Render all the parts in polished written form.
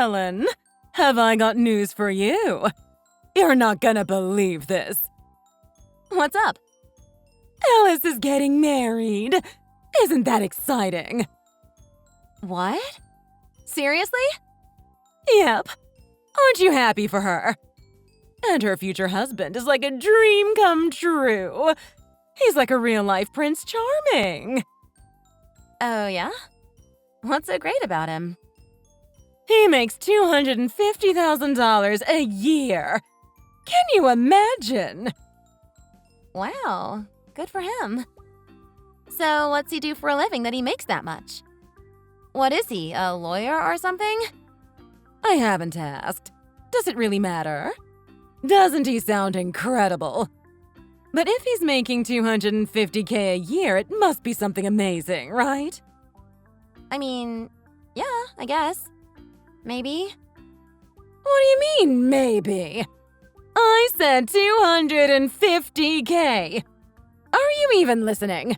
Ellen, have I got news for you? You're not gonna believe this. What's up? Alice is getting married. Isn't that exciting? What? Seriously? Yep. Aren't you happy for her? And her future husband is like a dream come true. He's like a real-life Prince Charming. Oh, yeah? What's so great about him? He makes $250,000 a year. Can you imagine? Wow, good for him. So what's he do for a living that he makes that much? What is he, a lawyer or something? I haven't asked. Does it really matter? Doesn't he sound incredible? But if he's making $250K a year, it must be something amazing, right? I mean, yeah, I guess. Maybe. What do you mean, maybe? I said $250K. Are you even listening?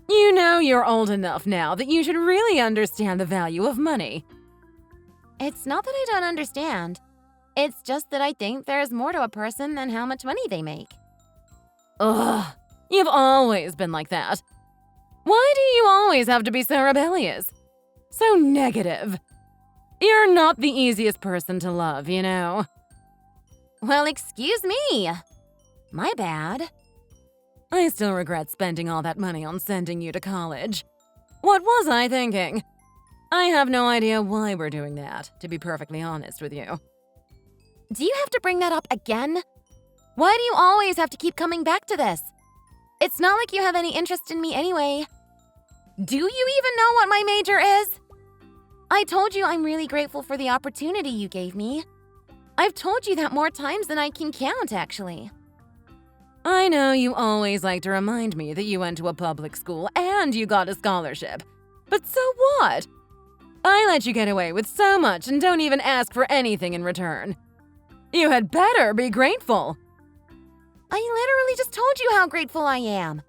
You know you're old enough now that you should really understand the value of money. It's not that I don't understand. It's just that I think there's more to a person than how much money they make. Ugh, you've always been like that. Why do you always have to be so rebellious? So negative. You're not the easiest person to love, you know. Well, excuse me. My bad. I still regret spending all that money on sending you to college. What was I thinking? I have no idea why we're doing that, to be perfectly honest with you. Do you have to bring that up again? Why do you always have to keep coming back to this? It's not like you have any interest in me anyway. Do you even know what my major is? I told you I'm really grateful for the opportunity you gave me. I've told you that more times than I can count, actually. I know you always like to remind me that you went to a public school and you got a scholarship. But so what? I let you get away with so much and don't even ask for anything in return. You had better be grateful. I literally just told you how grateful I am.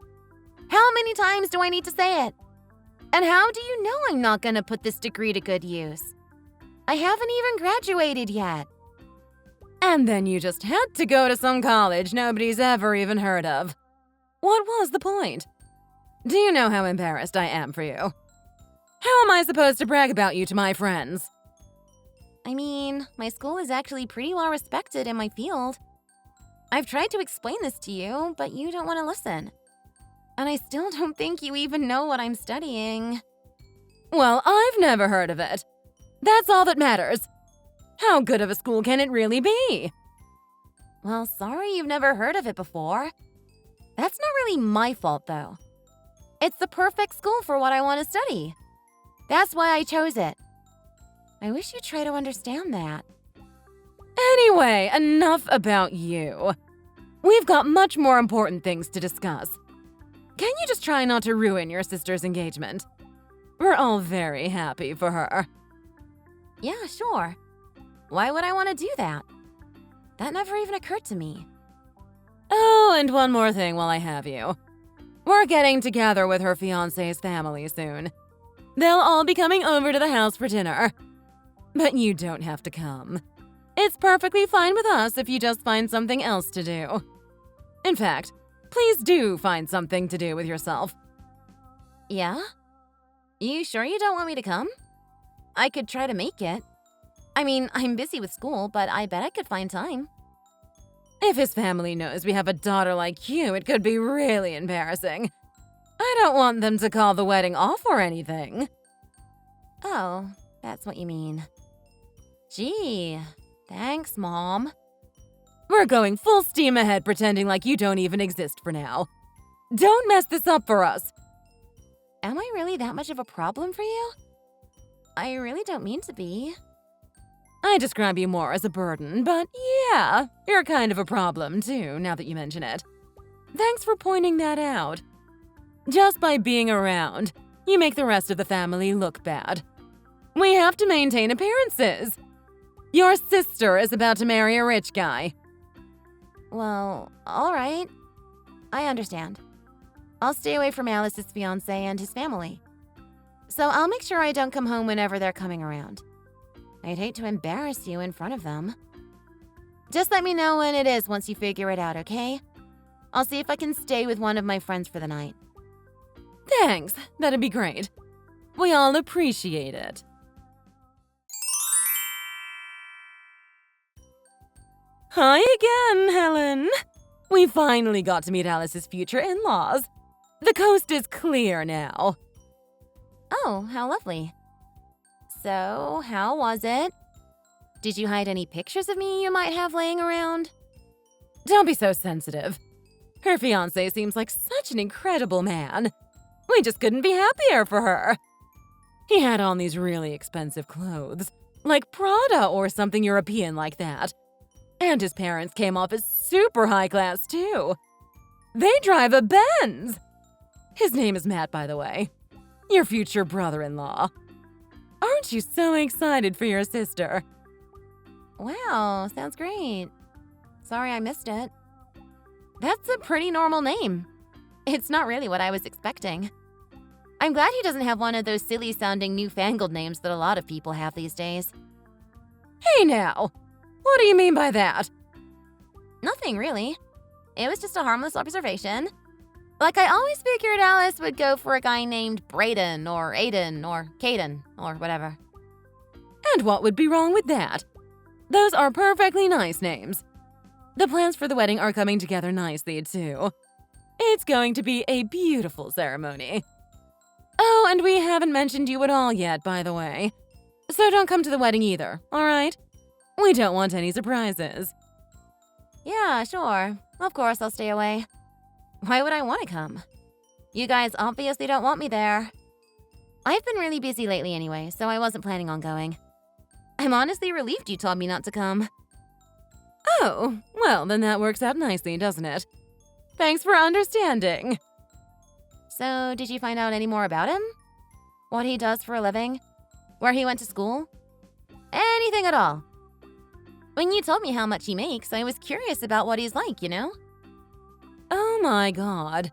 How many times do I need to say it? And how do you know I'm not gonna put this degree to good use? I haven't even graduated yet. And then you just had to go to some college nobody's ever even heard of. What was the point? Do you know how embarrassed I am for you? How am I supposed to brag about you to my friends? I mean, my school is actually pretty well respected in my field. I've tried to explain this to you, but you don't want to listen. And I still don't think you even know what I'm studying. Well, I've never heard of it. That's all that matters. How good of a school can it really be? Well, sorry you've never heard of it before. That's not really my fault, though. It's the perfect school for what I want to study. That's why I chose it. I wish you'd try to understand that. Anyway, enough about you. We've got much more important things to discuss. Can you just try not to ruin your sister's engagement? We're all very happy for her. Yeah, sure. Why would I want to do that? That never even occurred to me. Oh, and one more thing while I have you. We're getting together with her fiancé's family soon. They'll all be coming over to the house for dinner. But you don't have to come. It's perfectly fine with us if you just find something else to do. In fact, please do find something to do with yourself. Yeah? You sure you don't want me to come? I could try to make it. I mean, I'm busy with school, but I bet I could find time. If his family knows we have a daughter like you, it could be really embarrassing. I don't want them to call the wedding off or anything. Oh, that's what you mean. Gee, thanks, Mom. We're going full steam ahead pretending like you don't even exist for now. Don't mess this up for us. Am I really that much of a problem for you? I really don't mean to be. I describe you more as a burden, but yeah, you're kind of a problem too, now that you mention it. Thanks for pointing that out. Just by being around, you make the rest of the family look bad. We have to maintain appearances. Your sister is about to marry a rich guy. Well, all right. I understand. I'll stay away from Alice's fiancé and his family. So I'll make sure I don't come home whenever they're coming around. I'd hate to embarrass you in front of them. Just let me know when it is once you figure it out, okay? I'll see if I can stay with one of my friends for the night. Thanks, that'd be great. We all appreciate it. Hi again, Helen. We finally got to meet Alice's future in-laws. The coast is clear now. Oh, how lovely. So, how was it? Did you hide any pictures of me you might have laying around? Don't be so sensitive. Her fiancé seems like such an incredible man. We just couldn't be happier for her. He had on these really expensive clothes, like Prada or something European like that. And his parents came off as super high class too. They drive a Benz. His name is Matt, by the way. Your future brother-in-law. Aren't you so excited for your sister? Wow, sounds great. Sorry I missed it. That's a pretty normal name. It's not really what I was expecting. I'm glad he doesn't have one of those silly-sounding newfangled names that a lot of people have these days. Hey now, what do you mean by that? Nothing, really. It was just a harmless observation. Like, I always figured Alice would go for a guy named Brayden or Aiden or Caden or whatever. And what would be wrong with that? Those are perfectly nice names. The plans for the wedding are coming together nicely, too. It's going to be a beautiful ceremony. Oh, and we haven't mentioned you at all yet, by the way. So don't come to the wedding either, all right? We don't want any surprises. Yeah, sure. Of course I'll stay away. Why would I want to come? You guys obviously don't want me there. I've been really busy lately anyway, so I wasn't planning on going. I'm honestly relieved you told me not to come. Oh, well, then that works out nicely, doesn't it? Thanks for understanding. So, did you find out any more about him? What he does for a living? Where he went to school? Anything at all? When you told me how much he makes, I was curious about what he's like, you know? Oh my god.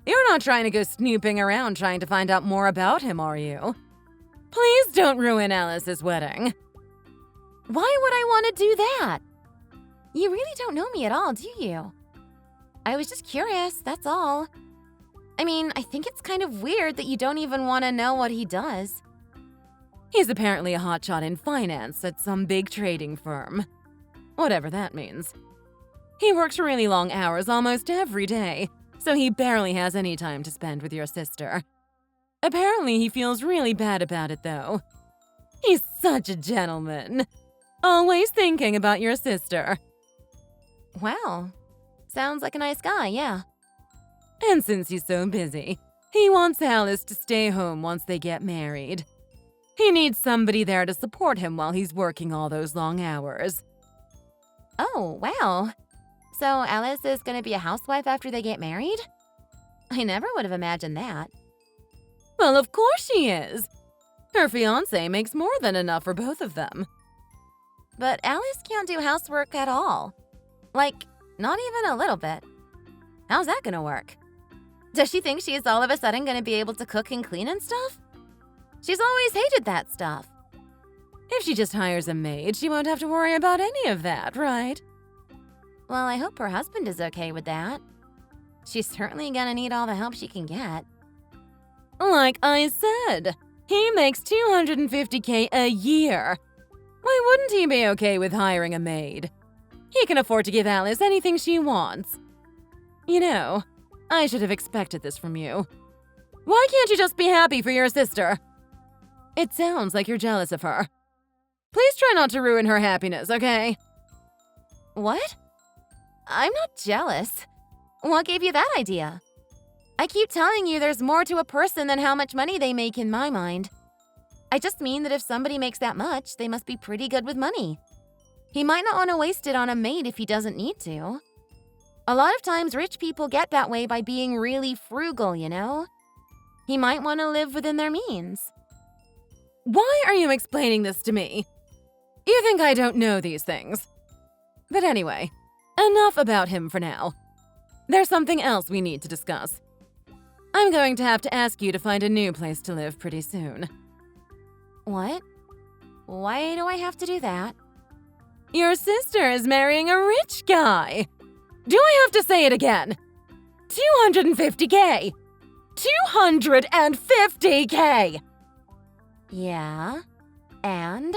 You're not trying to go snooping around trying to find out more about him, are you? Please don't ruin Alice's wedding. Why would I want to do that? You really don't know me at all, do you? I was just curious, that's all. I mean, I think it's kind of weird that you don't even want to know what he does. He's apparently a hotshot in finance at some big trading firm. Whatever that means. He works really long hours almost every day, so he barely has any time to spend with your sister. Apparently, he feels really bad about it, though. He's such a gentleman. Always thinking about your sister. Wow. Sounds like a nice guy, yeah. And since he's so busy, he wants Alice to stay home once they get married. He needs somebody there to support him while he's working all those long hours. Oh, wow. So Alice is going to be a housewife after they get married? I never would have imagined that. Well, of course she is. Her fiancé makes more than enough for both of them. But Alice can't do housework at all. Like, not even a little bit. How's that gonna work? Does she think she is all of a sudden gonna be able to cook and clean and stuff? She's always hated that stuff. If she just hires a maid, she won't have to worry about any of that, right? Well, I hope her husband is okay with that. She's certainly gonna need all the help she can get. Like I said, he makes $250K a year. Why wouldn't he be okay with hiring a maid? He can afford to give Alice anything she wants. You know, I should have expected this from you. Why can't you just be happy for your sister? It sounds like you're jealous of her. Please try not to ruin her happiness, okay? What? I'm not jealous. What gave you that idea? I keep telling you there's more to a person than how much money they make in my mind. I just mean that if somebody makes that much, they must be pretty good with money. He might not want to waste it on a maid if he doesn't need to. A lot of times rich people get that way by being really frugal, you know? He might want to live within their means. Why are you explaining this to me? You think I don't know these things. But anyway, enough about him for now. There's something else we need to discuss. I'm going to have to ask you to find a new place to live pretty soon. What? Why do I have to do that? Your sister is marrying a rich guy. Do I have to say it again? $250K. $250K. Yeah, and?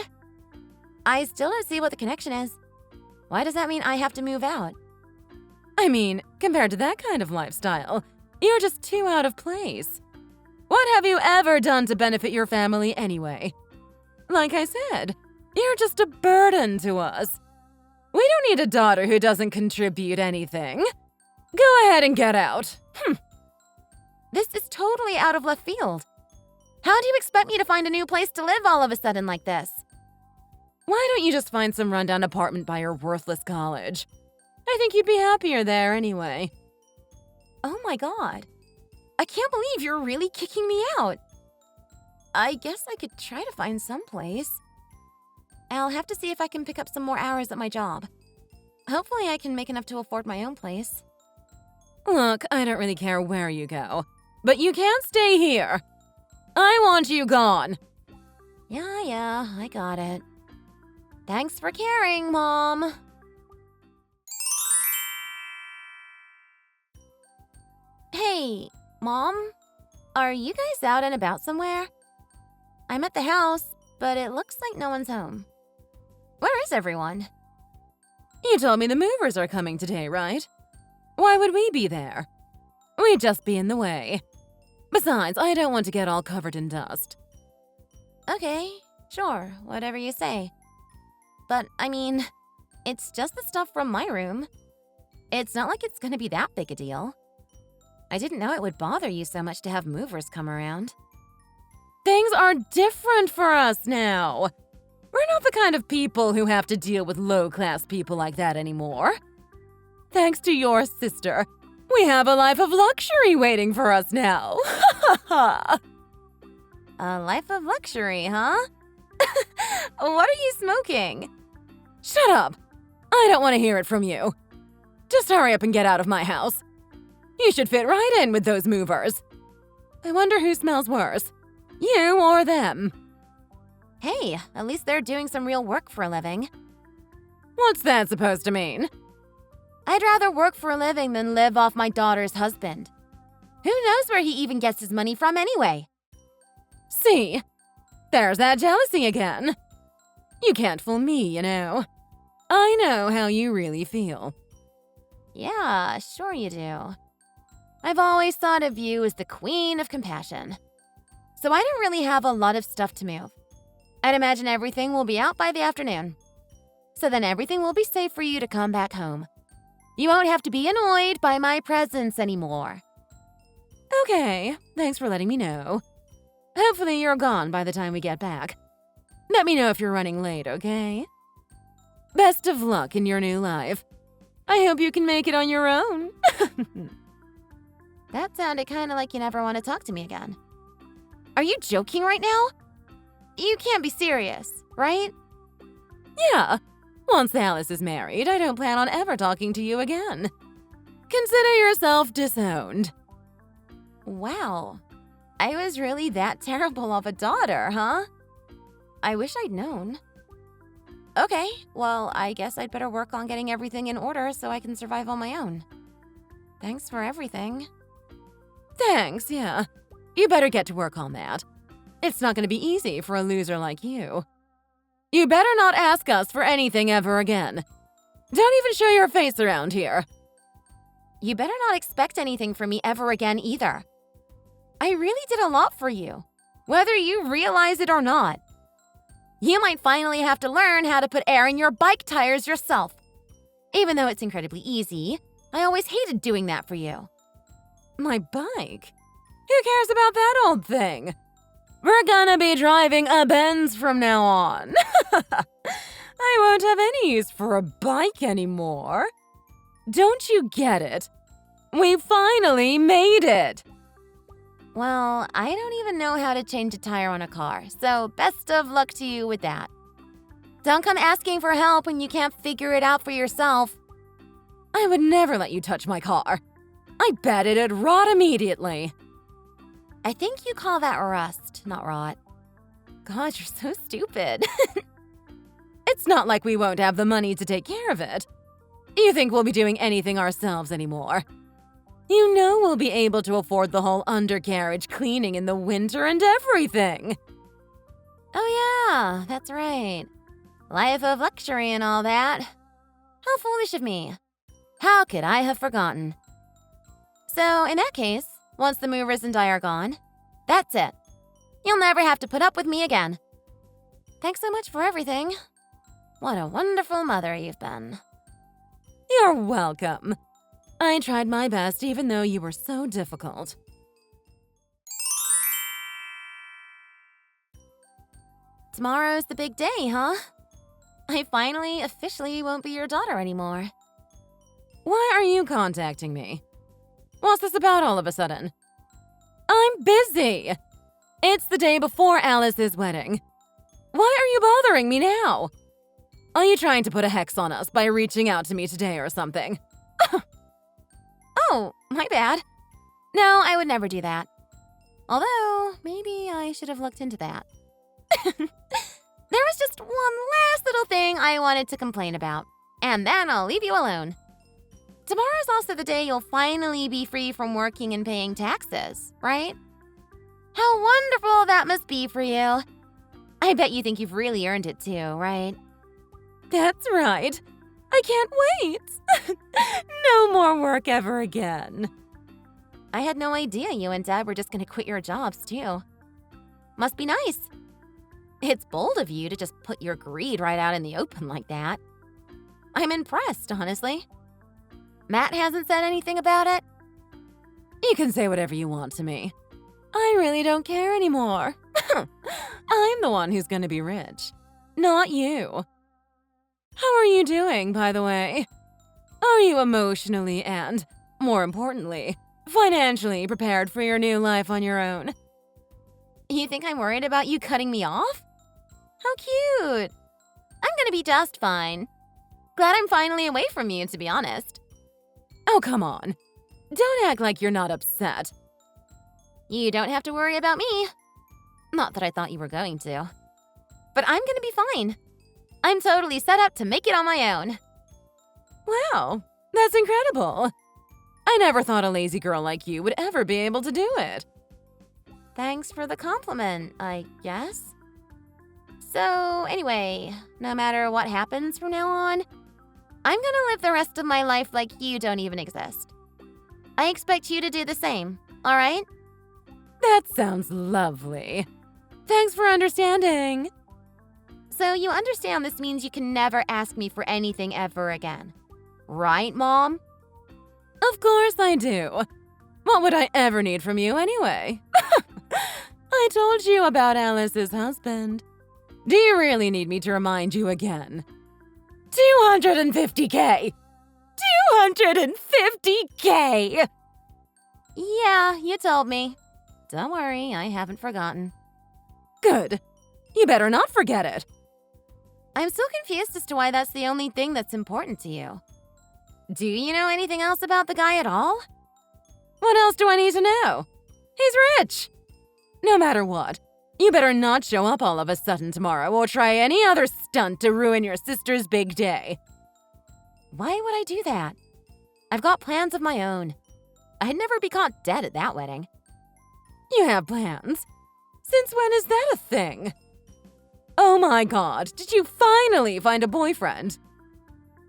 I still don't see what the connection is. Why does that mean I have to move out? I mean, compared to that kind of lifestyle, you're just too out of place. What have you ever done to benefit your family anyway? Like I said, you're just a burden to us. We don't need a daughter who doesn't contribute anything. Go ahead and get out. This is totally out of left field. How do you expect me to find a new place to live all of a sudden like this? Why don't you just find some rundown apartment by your worthless college? I think you'd be happier there anyway. Oh my god. I can't believe you're really kicking me out. I guess I could try to find some place. I'll have to see if I can pick up some more hours at my job. Hopefully I can make enough to afford my own place. Look, I don't really care where you go, but you can't stay here. I want you gone. Yeah, I got it. Thanks for caring, Mom. Hey, Mom? Are you guys out and about somewhere? I'm at the house, but it looks like no one's home. Where is everyone? You told me the movers are coming today, right? Why would we be there? We'd just be in the way. Besides, I don't want to get all covered in dust. Okay, sure, whatever you say. But, I mean, it's just the stuff from my room. It's not like it's gonna be that big a deal. I didn't know it would bother you so much to have movers come around. Things are different for us now. We're not the kind of people who have to deal with low-class people like that anymore. Thanks to your sister, we have a life of luxury waiting for us now. A life of luxury, huh? What are you smoking? Shut up! I don't want to hear it from you. Just hurry up and get out of my house. You should fit right in with those movers. I wonder who smells worse, you or them. Hey, at least they're doing some real work for a living. What's that supposed to mean? I'd rather work for a living than live off my daughter's husband. Who knows where he even gets his money from anyway? See? There's that jealousy again. You can't fool me, you know. I know how you really feel. Yeah, sure you do. I've always thought of you as the queen of compassion. So I don't really have a lot of stuff to move. I'd imagine everything will be out by the afternoon. So then everything will be safe for you to come back home. You won't have to be annoyed by my presence anymore. Okay, thanks for letting me know. Hopefully you're gone by the time we get back. Let me know if you're running late, okay? Best of luck in your new life. I hope you can make it on your own. That sounded kind of like you never want to talk to me again. Are you joking right now? You can't be serious, right? Yeah. Once Alice is married, I don't plan on ever talking to you again. Consider yourself disowned. Wow. I was really that terrible of a daughter, huh? I wish I'd known. Okay, well, I guess I'd better work on getting everything in order so I can survive on my own. Thanks for everything. Thanks, yeah. You better get to work on that. It's not going to be easy for a loser like you. You better not ask us for anything ever again. Don't even show your face around here. You better not expect anything from me ever again either. I really did a lot for you, whether you realize it or not. You might finally have to learn how to put air in your bike tires yourself. Even though it's incredibly easy, I always hated doing that for you. My bike? Who cares about that old thing? We're gonna be driving a Benz from now on. I won't have any use for a bike anymore. Don't you get it? We finally made it. Well, I don't even know how to change a tire on a car, so best of luck to you with that. Don't come asking for help when you can't figure it out for yourself. I would never let you touch my car. I bet it'd rot immediately. I think you call that rust, not rot. God, you're so stupid. It's not like we won't have the money to take care of it. You think we'll be doing anything ourselves anymore? You know we'll be able to afford the whole undercarriage cleaning in the winter and everything. Oh yeah, that's right. Life of luxury and all that. How foolish of me. How could I have forgotten? So, in that case, once the movers and I are gone, that's it. You'll never have to put up with me again. Thanks so much for everything. What a wonderful mother you've been. You're welcome. I tried my best even though you were so difficult. Tomorrow's the big day, huh? I finally, officially won't be your daughter anymore. Why are you contacting me? What's this about all of a sudden? I'm busy. It's the day before Alice's wedding. Why are you bothering me now? Are you trying to put a hex on us by reaching out to me today or something? Oh, my bad. No, I would never do that. Although, maybe I should have looked into that. There was just one last little thing I wanted to complain about, and then I'll leave you alone. Tomorrow's also the day you'll finally be free from working and paying taxes, right? How wonderful that must be for you. I bet you think you've really earned it too, right? That's right. I can't wait. No more work ever again. I had no idea you and Deb were just gonna quit your jobs too. Must be nice. It's bold of you to just put your greed right out in the open like that. I'm impressed, honestly. Matt hasn't said anything about it? You can say whatever you want to me. I really don't care anymore. I'm the one who's gonna be rich, not you. How are you doing, by the way? Are you emotionally and, more importantly, financially prepared for your new life on your own? You think I'm worried about you cutting me off? How cute. I'm gonna be just fine. Glad I'm finally away from you, to be honest. Oh, come on. Don't act like you're not upset. You don't have to worry about me. Not that I thought you were going to. But I'm gonna be fine. I'm totally set up to make it on my own. Wow, that's incredible. I never thought a lazy girl like you would ever be able to do it. Thanks for the compliment, I guess. So, anyway, no matter what happens from now on, I'm gonna live the rest of my life like you don't even exist. I expect you to do the same, all right? That sounds lovely. Thanks for understanding. So you understand this means you can never ask me for anything ever again. Right, Mom? Of course I do. What would I ever need from you anyway? I told you about Alice's husband. Do you really need me to remind you again? 250K! 250K! Yeah, you told me. Don't worry, I haven't forgotten. Good. You better not forget it. I'm still confused as to why that's the only thing that's important to you. Do you know anything else about the guy at all? What else do I need to know? He's rich. No matter what, you better not show up all of a sudden tomorrow or try any other stunt to ruin your sister's big day. Why would I do that? I've got plans of my own. I'd never be caught dead at that wedding. You have plans? Since when is that a thing? Oh my god, did you finally find a boyfriend?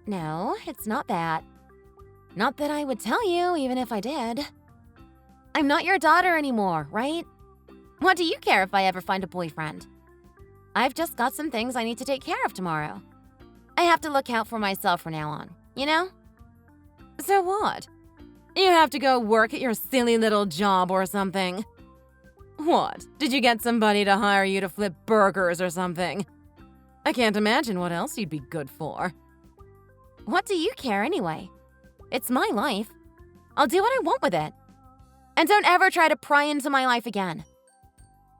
No, it's not that. Not that I would tell you, even if I did. I'm not your daughter anymore, right? What do you care if I ever find a boyfriend? I've just got some things I need to take care of tomorrow. I have to look out for myself from now on, you know? So what? You have to go work at your silly little job or something. What? Did you get somebody to hire you to flip burgers or something? I can't imagine what else you'd be good for. What do you care anyway? It's my life. I'll do what I want with it. And don't ever try to pry into my life again.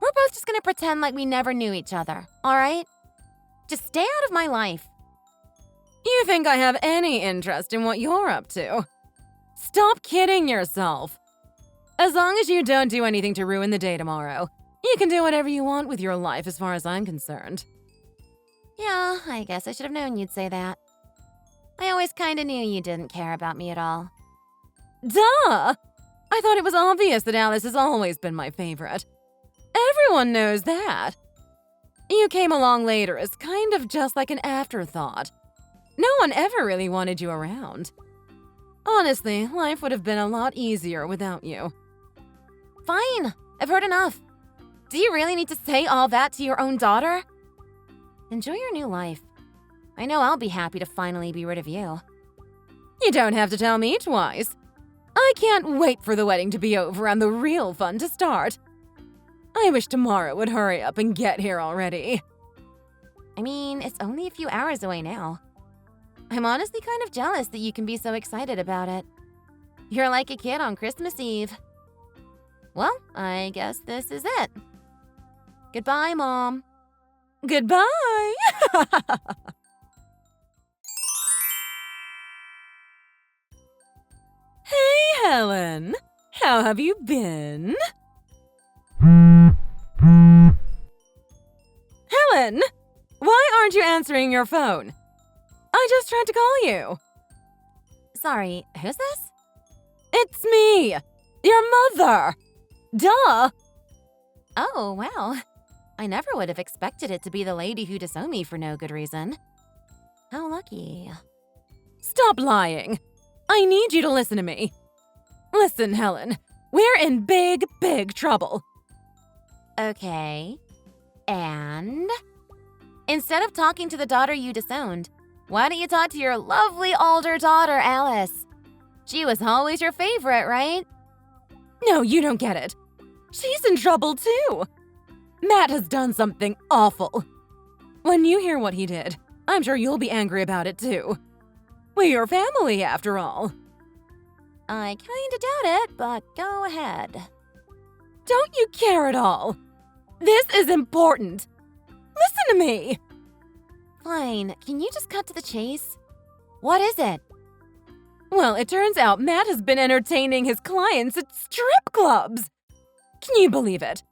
We're both just gonna pretend like we never knew each other, all right? Just stay out of my life. You think I have any interest in what you're up to? Stop kidding yourself. As long as you don't do anything to ruin the day tomorrow, You can do whatever you want with your life as far as I'm concerned. Yeah, I guess I should have known you'd say that. I always kinda knew you didn't care about me at all. Duh! I thought it was obvious that Alice has always been my favorite. Everyone knows that. You came along later as kind of just like an afterthought. No one ever really wanted you around. Honestly, life would have been a lot easier without you. Fine, I've heard enough. Do you really need to say all that to your own daughter? Enjoy your new life. I know I'll be happy to finally be rid of you. You don't have to tell me twice. I can't wait for the wedding to be over and the real fun to start. I wish tomorrow would hurry up and get here already. I mean, it's only a few hours away now. I'm honestly kind of jealous that you can be so excited about it. You're like a kid on Christmas Eve. Well, I guess this is it. Goodbye, Mom. Goodbye! Hey, Helen. How have you been? Helen! Why aren't you answering your phone? I just tried to call you. Sorry, who's this? It's me, your mother. Duh! Oh, wow. I never would have expected it to be the lady who disowned me for no good reason. How lucky. Stop lying. I need you to listen to me. Listen, Helen, we're in big, big trouble. Okay. And? Instead of talking to the daughter you disowned, why don't you talk to your lovely older daughter, Alice? She was always your favorite, right? No, you don't get it. She's in trouble too. Matt has done something awful. When you hear what he did, I'm sure you'll be angry about it too. We're your family, after all. I kinda doubt it, but go ahead. Don't you care at all? This is important. Listen to me. Fine, can you just cut to the chase? What is it? Well, it turns out Matt has been entertaining his clients at strip clubs. Can you believe it?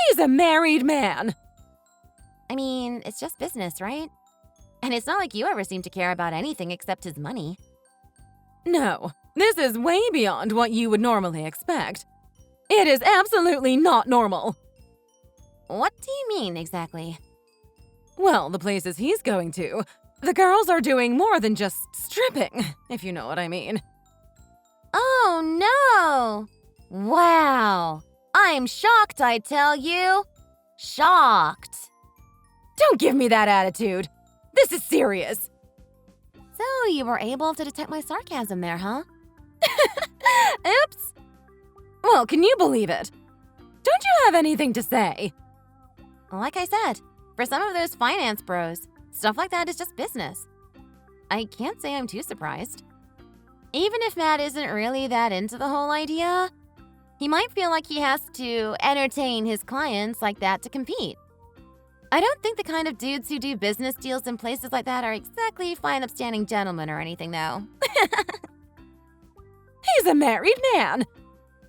He's a married man. I mean, it's just business, right? And it's not like you ever seem to care about anything except his money. No, this is way beyond what you would normally expect. It is absolutely not normal. What do you mean, exactly? Well, the places he's going to, the girls are doing more than just stripping, if you know what I mean. Oh, no! Wow! I'm shocked, I tell you. Shocked. Don't give me that attitude. This is serious. So you were able to detect my sarcasm there, huh? Oops. Well, can you believe it? Don't you have anything to say? Like I said, for some of those finance bros, stuff like that is just business. I can't say I'm too surprised. Even if Matt isn't really that into the whole idea, he might feel like he has to entertain his clients like that to compete. I don't think the kind of dudes who do business deals in places like that are exactly fine upstanding gentlemen or anything, though. He's a married man.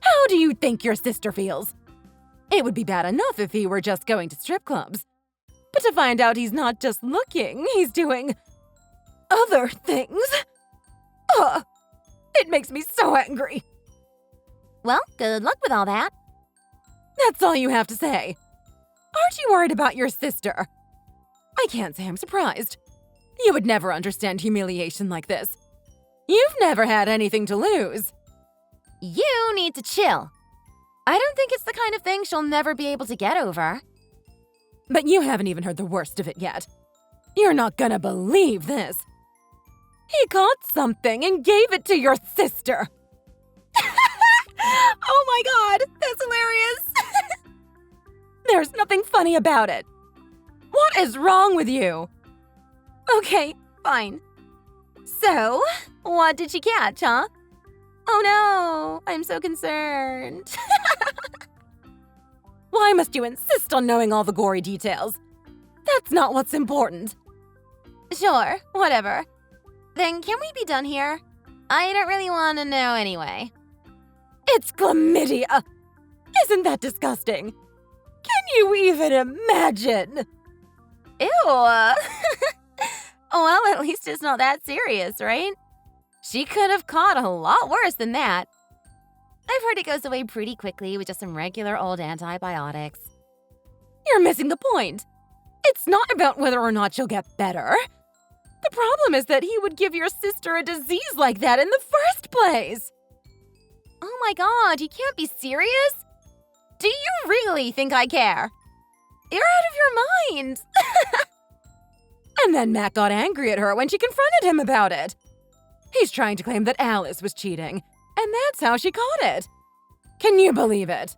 How do you think your sister feels? It would be bad enough if he were just going to strip clubs. But to find out he's not just looking, he's doing other things. Ugh, it makes me so angry. Well, good luck with all that. That's all you have to say. Aren't you worried about your sister? I can't say I'm surprised. You would never understand humiliation like this. You've never had anything to lose. You need to chill. I don't think it's the kind of thing she'll never be able to get over. But you haven't even heard the worst of it yet. You're not gonna believe this. He caught something and gave it to your sister. Oh my god, that's hilarious. There's nothing funny about it. What is wrong with you? Okay, fine. So, what did she catch, huh? Oh no, I'm so concerned. Why must you insist on knowing all the gory details? That's not what's important. Sure, whatever. Then can we be done here? I don't really want to know anyway. It's chlamydia! Isn't that disgusting? Can you even imagine? Ew. Well, at least it's not that serious, right? She could have caught a lot worse than that. I've heard it goes away pretty quickly with just some regular old antibiotics. You're missing the point. It's not about whether or not she'll get better. The problem is that he would give your sister a disease like that in the first place. Oh my god, you can't be serious? Do you really think I care? You're out of your mind. And then Matt got angry at her when she confronted him about it. He's trying to claim that Alice was cheating, and that's how she caught it. Can you believe it?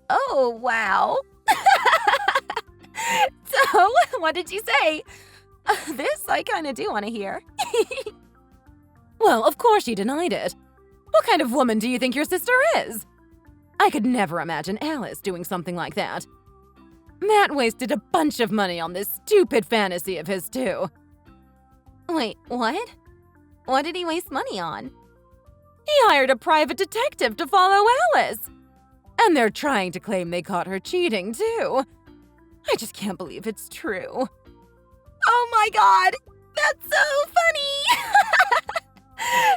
Oh, wow. So, what did you say? This I kind of do want to hear. Well, of course she denied it. What kind of woman do you think your sister is? I could never imagine Alice doing something like that. Matt wasted a bunch of money on this stupid fantasy of his, too. Wait, what? What did he waste money on? He hired a private detective to follow Alice. And they're trying to claim they caught her cheating, too. I just can't believe it's true. Oh my god! That's so funny!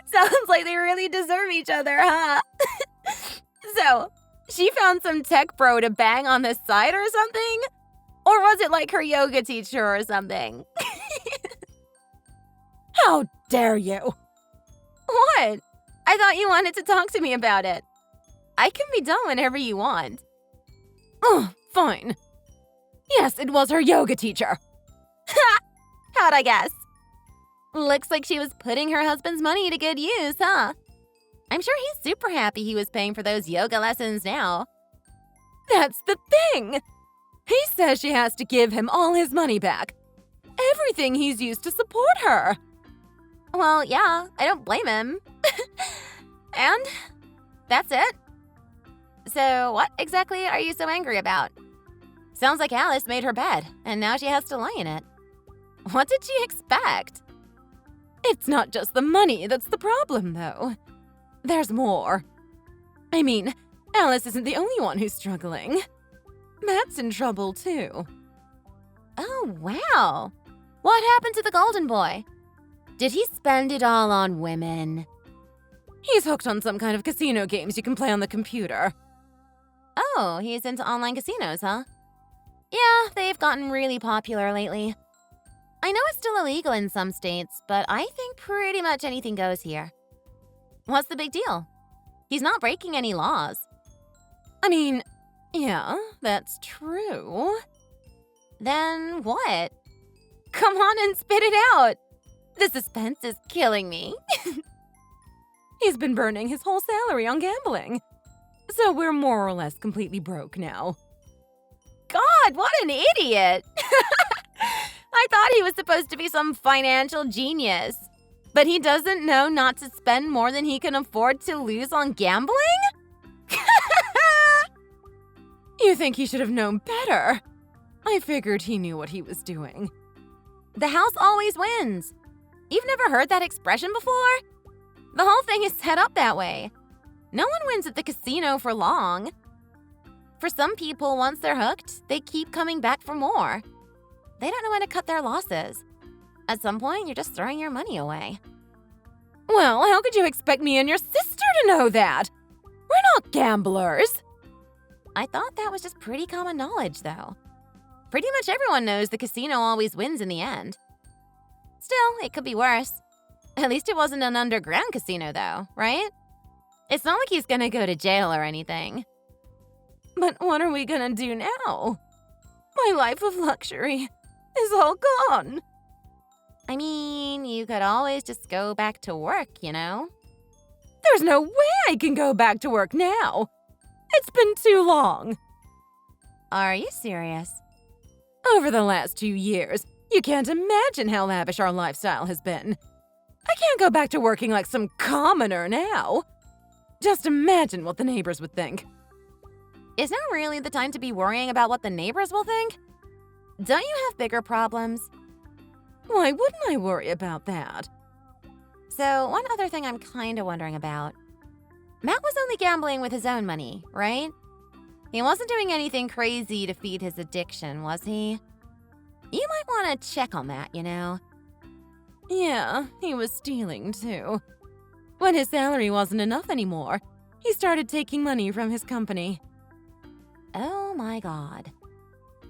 Sounds like they really deserve each other, huh? So, she found some tech bro to bang on the side or something? Or was it like her yoga teacher or something? How dare you? What? I thought you wanted to talk to me about it. I can be done whenever you want. Oh, fine. Yes, it was her yoga teacher. Ha! How'd I guess? Looks like she was putting her husband's money to good use, huh? I'm sure he's super happy he was paying for those yoga lessons now. That's the thing. He says she has to give him all his money back. Everything he's used to support her. Well, yeah, I don't blame him. And that's it? So what exactly are you so angry about? Sounds like Alice made her bed, and now she has to lie in it. What did she expect? It's not just the money that's the problem, though. There's more. I mean, Alice isn't the only one who's struggling. Matt's in trouble, too. Oh, wow. What happened to the golden boy? Did he spend it all on women? He's hooked on some kind of casino games you can play on the computer. Oh, he's into online casinos, huh? Yeah, they've gotten really popular lately. I know it's still illegal in some states, but I think pretty much anything goes here. What's the big deal? He's not breaking any laws. I mean, yeah, that's true. Then what? Come on and spit it out. The suspense is killing me. He's been burning his whole salary on gambling. So we're more or less completely broke now. God, what an idiot! I thought he was supposed to be some financial genius. But he doesn't know not to spend more than he can afford to lose on gambling? You think he should have known better? I figured he knew what he was doing. The house always wins. You've never heard that expression before? The whole thing is set up that way. No one wins at the casino for long. For some people, once they're hooked, they keep coming back for more. They don't know when to cut their losses. At some point, you're just throwing your money away. Well, how could you expect me and your sister to know that? We're not gamblers. I thought that was just pretty common knowledge, though. Pretty much everyone knows the casino always wins in the end. Still, it could be worse. At least it wasn't an underground casino, though, right? It's not like he's gonna go to jail or anything. But what are we gonna do now? My life of luxury is all gone. I mean, you could always just go back to work, you know? There's no way I can go back to work now. It's been too long. Are you serious? Over the last 2 years, you can't imagine how lavish our lifestyle has been. I can't go back to working like some commoner now. Just imagine what the neighbors would think. Is now really the time to be worrying about what the neighbors will think? Don't you have bigger problems? Why wouldn't I worry about that? So, one other thing I'm kinda wondering about. Matt was only gambling with his own money, right? He wasn't doing anything crazy to feed his addiction, was he? You might want to check on that, you know? Yeah, he was stealing too. When his salary wasn't enough anymore, he started taking money from his company. Oh my god.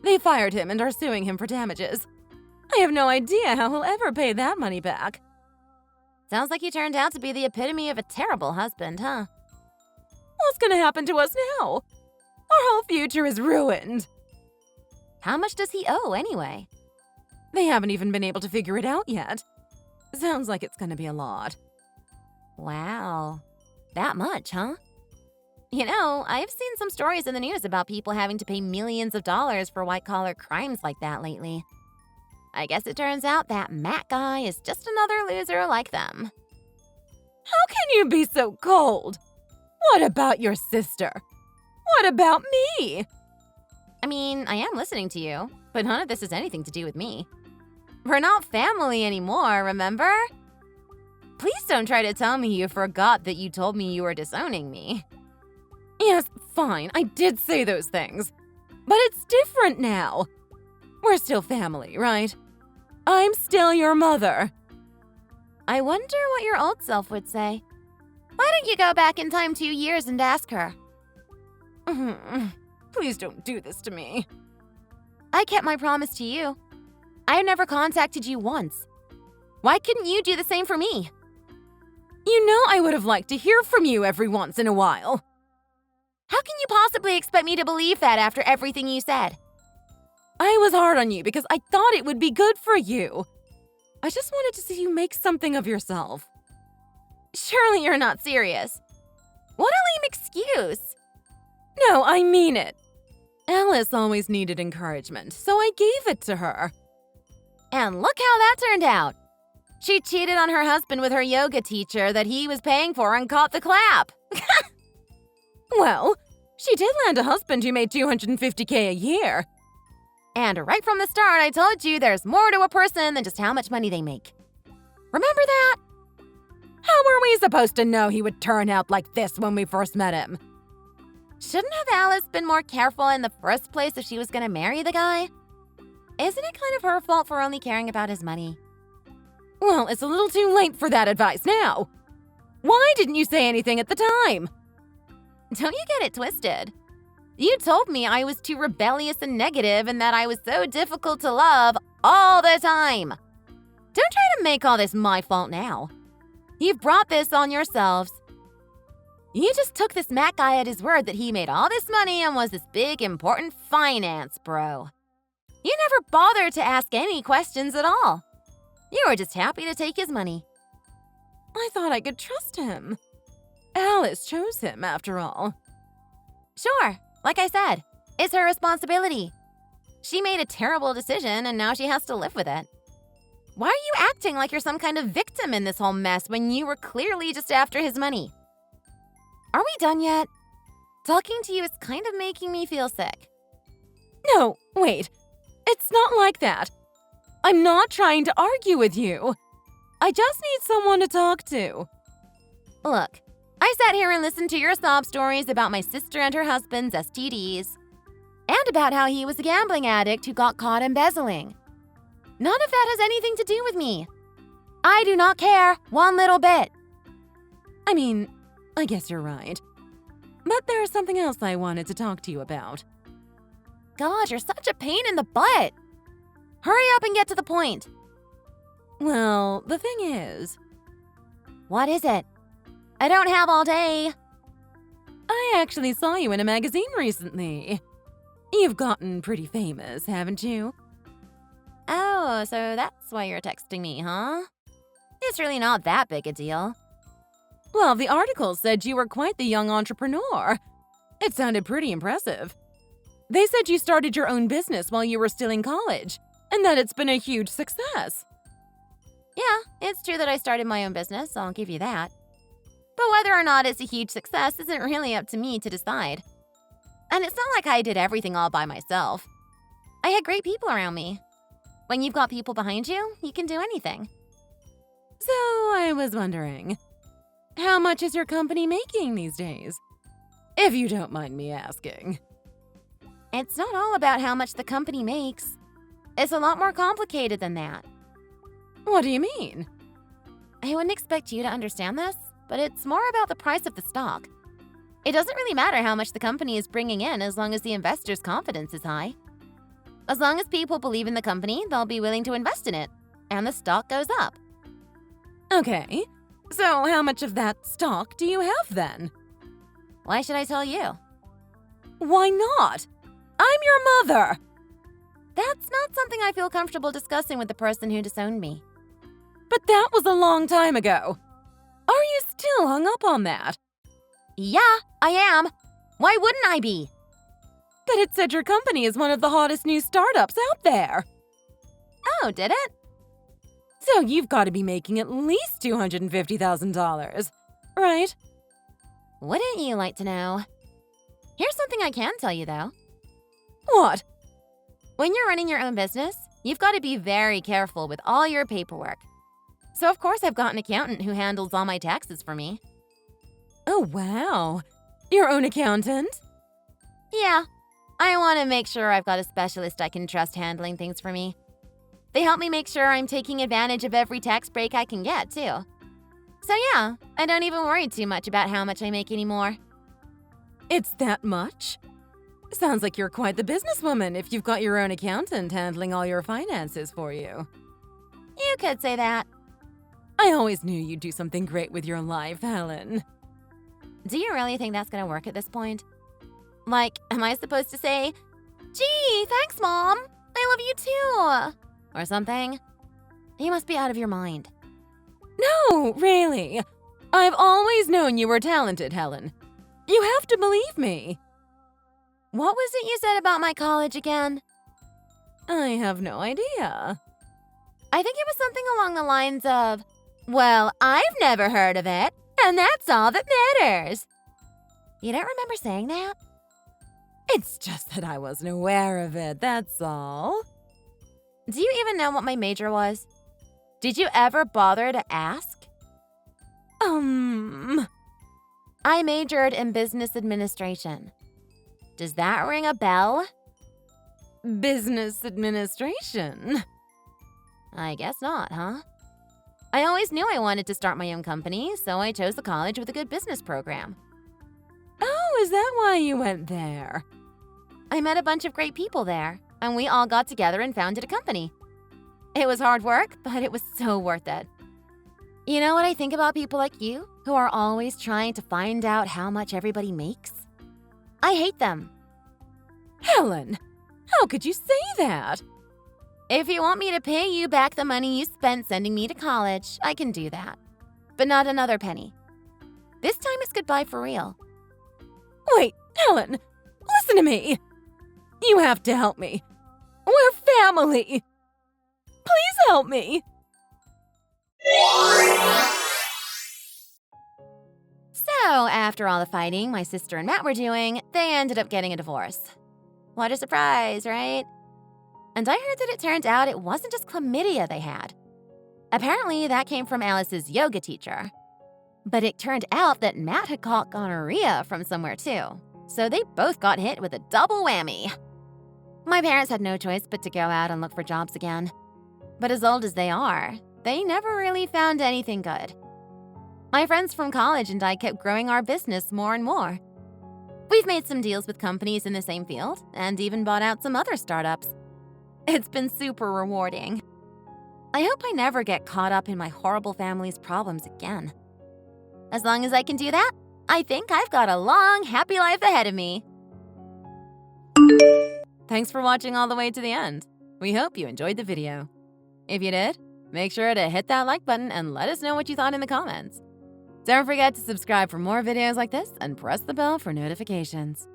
They fired him and are suing him for damages. I have no idea how he'll ever pay that money back. Sounds like you turned out to be the epitome of a terrible husband, huh? What's gonna happen to us now? Our whole future is ruined. How much does he owe, anyway? They haven't even been able to figure it out yet. Sounds like it's gonna be a lot. Wow. That much, huh? You know, I've seen some stories in the news about people having to pay millions of dollars for white-collar crimes like that lately. I guess it turns out that Matt guy is just another loser like them. How can you be so cold? What about your sister? What about me? I mean, I am listening to you, but none of this has anything to do with me. We're not family anymore, remember? Please don't try to tell me you forgot that you told me you were disowning me. Yes, fine, I did say those things. But it's different now. We're still family, right? I'm still your mother. I wonder what your old self would say. Why don't you go back in time 2 years and ask her? Please don't do this to me. I kept my promise to you. I never contacted you once. Why couldn't you do the same for me? You know I would have liked to hear from you every once in a while. How can you possibly expect me to believe that after everything you said? I was hard on you because I thought it would be good for you. I just wanted to see you make something of yourself. Surely you're not serious. What a lame excuse. No, I mean it. Alice always needed encouragement, so I gave it to her. And look how that turned out. She cheated on her husband with her yoga teacher that he was paying for and caught the clap. Well, she did land a husband who made $250K a year. And right from the start, I told you there's more to a person than just how much money they make. Remember that? How were we supposed to know he would turn out like this when we first met him? Shouldn't have Alice been more careful in the first place if she was gonna marry the guy? Isn't it kind of her fault for only caring about his money? Well, it's a little too late for that advice now. Why didn't you say anything at the time? Don't you get it twisted. You told me I was too rebellious and negative and that I was so difficult to love all the time. Don't try to make all this my fault now. You've brought this on yourselves. You just took this Matt guy at his word that he made all this money and was this big, important finance bro. You never bothered to ask any questions at all. You were just happy to take his money. I thought I could trust him. Alice chose him, after all. Sure, like I said, it's her responsibility. She made a terrible decision and now she has to live with it. Why are you acting like you're some kind of victim in this whole mess when you were clearly just after his money? Are we done yet? Talking to you is kind of making me feel sick. No, wait. It's not like that. I'm not trying to argue with you. I just need someone to talk to. Look, I sat here and listened to your sob stories about my sister and her husband's STDs, and about how he was a gambling addict who got caught embezzling. None of that has anything to do with me. I do not care one little bit. I mean, I guess you're right. But there's something else I wanted to talk to you about. God, you're such a pain in the butt. Hurry up and get to the point. Well, the thing is... What is it? I don't have all day. I actually saw you in a magazine recently. You've gotten pretty famous, haven't you? Oh, so that's why you're texting me, huh? It's really not that big a deal. Well, the article said you were quite the young entrepreneur. It sounded pretty impressive. They said you started your own business while you were still in college, and that it's been a huge success. Yeah, it's true that I started my own business, I'll give you that. But whether or not it's a huge success isn't really up to me to decide. And it's not like I did everything all by myself. I had great people around me. When you've got people behind you, you can do anything. So I was wondering, how much is your company making these days? If you don't mind me asking. It's not all about how much the company makes. It's a lot more complicated than that. What do you mean? I wouldn't expect you to understand this, but it's more about the price of the stock. It doesn't really matter how much the company is bringing in as long as the investors' confidence is high. As long as people believe in the company, they'll be willing to invest in it, and the stock goes up. Okay, so how much of that stock do you have then? Why should I tell you? Why not? I'm your mother! That's not something I feel comfortable discussing with the person who disowned me. But that was a long time ago. Are you still hung up on that? Yeah, I am. Why wouldn't I be? But it said your company is one of the hottest new startups out there. Oh, did it? So you've got to be making at least $250,000, right? Wouldn't you like to know? Here's something I can tell you, though. What? When you're running your own business, you've got to be very careful with all your paperwork. So of course I've got an accountant who handles all my taxes for me. Oh, wow. Your own accountant? Yeah, I want to make sure I've got a specialist I can trust handling things for me. They help me make sure I'm taking advantage of every tax break I can get, too. So yeah, I don't even worry too much about how much I make anymore. It's that much? Sounds like you're quite the businesswoman if you've got your own accountant handling all your finances for you. You could say that. I always knew you'd do something great with your life, Helen. Do you really think that's gonna work at this point? Like, am I supposed to say, "Gee, thanks, Mom. I love you too," or something? You must be out of your mind. No, really. I've always known you were talented, Helen. You have to believe me. What was it you said about my college again? I have no idea. I think it was something along the lines of, "Well, I've never heard of it, and that's all that matters." You don't remember saying that? It's just that I wasn't aware of it, that's all. Do you even know what my major was? Did you ever bother to ask? I majored in business administration. Does that ring a bell? Business administration? I guess not, huh? I always knew I wanted to start my own company, so I chose the college with a good business program. Oh, is that why you went there? I met a bunch of great people there, and we all got together and founded a company. It was hard work, but it was so worth it. You know what I think about people like you, who are always trying to find out how much everybody makes? I hate them. Helen, how could you say that? If you want me to pay you back the money you spent sending me to college, I can do that. But not another penny. This time it's goodbye for real. Wait, Helen, listen to me. You have to help me. We're family. Please help me. So, after all the fighting my sister and Matt were doing, they ended up getting a divorce. What a surprise, right? And I heard that it turned out it wasn't just chlamydia they had. Apparently, that came from Alice's yoga teacher. But it turned out that Matt had caught gonorrhea from somewhere too. So they both got hit with a double whammy. My parents had no choice but to go out and look for jobs again. But as old as they are, they never really found anything good. My friends from college and I kept growing our business more and more. We've made some deals with companies in the same field and even bought out some other startups. It's been super rewarding. I hope I never get caught up in my horrible family's problems again. As long as I can do that, I think I've got a long, happy life ahead of me. Thanks for watching all the way to the end. We hope you enjoyed the video. If you did, make sure to hit that like button and let us know what you thought in the comments. Don't forget to subscribe for more videos like this and press the bell for notifications.